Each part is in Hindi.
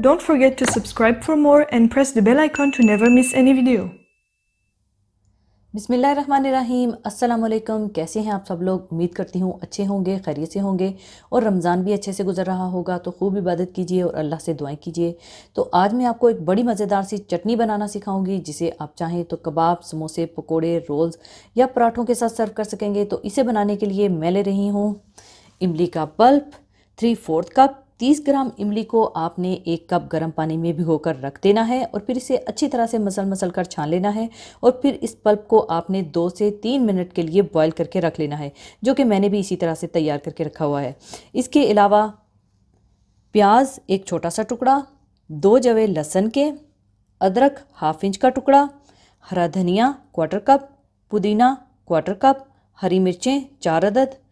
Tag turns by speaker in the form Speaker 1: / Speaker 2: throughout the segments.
Speaker 1: Don't forget to subscribe for more and press the bell icon to never miss any video.
Speaker 2: बिस्मिल्लाहिर्रहमानिर्रहीम, अस्सलाम वालेकुम। कैसे हैं आप सब लोग? उम्मीद करती हूँ अच्छे होंगे, खैरियत से होंगे और रमज़ान भी अच्छे से गुजर रहा होगा। तो खूब इबादत कीजिए और अल्लाह से दुआएं कीजिए। तो आज मैं आपको एक बड़ी मज़ेदार सी चटनी बनाना सिखाऊंगी, जिसे आप चाहें तो कबाब, समोसे, पकोड़े, रोल्स या पराठों के साथ सर्व कर सकेंगे। तो इसे बनाने के लिए मैं ले रही हूँ इमली का पल्प 3/4 कप। 30 ग्राम इमली को आपने 1 कप गर्म पानी में भिगोकर रख देना है और फिर इसे अच्छी तरह से मसल कर छान लेना है। और फिर इस पल्प को आपने 2 से 3 मिनट के लिए बॉईल करके रख लेना है, जो कि मैंने भी इसी तरह से तैयार करके रखा हुआ है। इसके अलावा प्याज 1 छोटा सा टुकड़ा, 2 जवे लहसुन के, अदरक 1/2 इंच का टुकड़ा, हरा धनिया 1/4 कप, पुदीना 1/4 कप, हरी मिर्चें 4 अदद,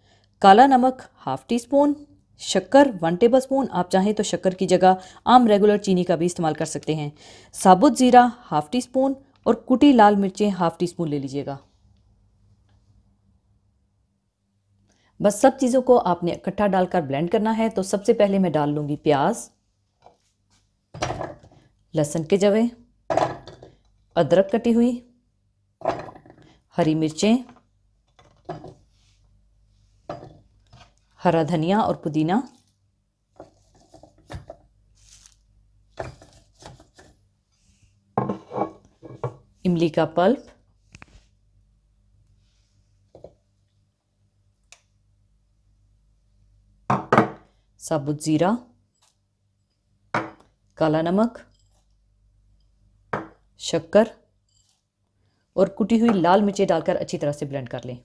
Speaker 2: काला नमक 1/2 टीस्पून, शक्कर 1 टेबलस्पून। आप चाहें तो शक्कर की जगह आम रेगुलर चीनी का भी इस्तेमाल कर सकते हैं। साबुत ज़ीरा 1/2 टीस्पून और कुटी लाल मिर्चें 1/2 टीस्पून ले लीजिएगा। बस सब चीज़ों को आपने इकट्ठा डालकर ब्लेंड करना है। तो सबसे पहले मैं डाल लूँगी प्याज, लहसुन के जवे, अदरक कटी हुई, हरी मिर्चें, हरा धनिया और पुदीना, इमली का पल्प, साबुत ज़ीरा, काला नमक, शक्कर और कुटी हुई लाल मिर्चें डालकर अच्छी तरह से ब्लेंड कर लें।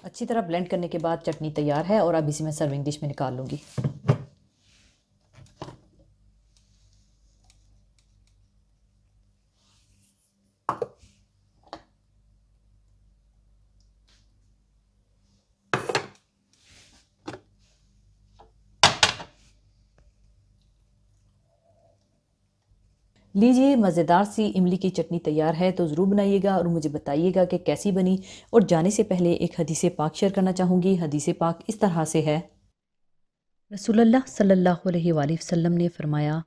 Speaker 2: अच्छी तरह ब्लेंड करने के बाद चटनी तैयार है और अब इसे मैं सर्विंग डिश में निकाल लूँगी। लीजिए, मज़ेदार सी इमली की चटनी तैयार है। तो ज़रूर बनाइएगा और मुझे बताइएगा कि कैसी बनी। और जाने से पहले एक हदीस पाक शेयर करना चाहूँगी। हदीस पाक इस तरह से है, रसूलुल्लाह सल्लल्लाहु अलैहि वसल्लम ने फरमाया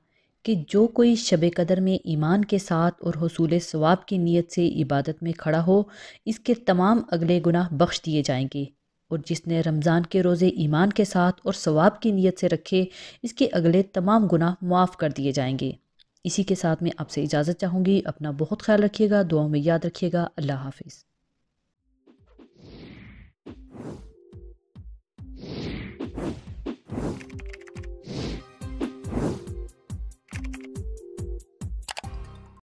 Speaker 2: कि जो कोई शब कदर में ईमान के साथ और हुसूल सवाब की नीयत से इबादत में खड़ा हो, इसके तमाम अगले गुनाह बख्श दिए जाएंगे। और जिसने रमज़ान के रोज़े ईमान के साथ और सवाब की नीयत से रखे, इसके अगले तमाम गुनाह मुआफ़ कर दिए जाएंगे। इसी के साथ मैं आपसे इजाज़त चाहूँगी। अपना बहुत ख्याल रखिएगा, दुआओं में याद रखिएगा। अल्लाह हाफ़िज़।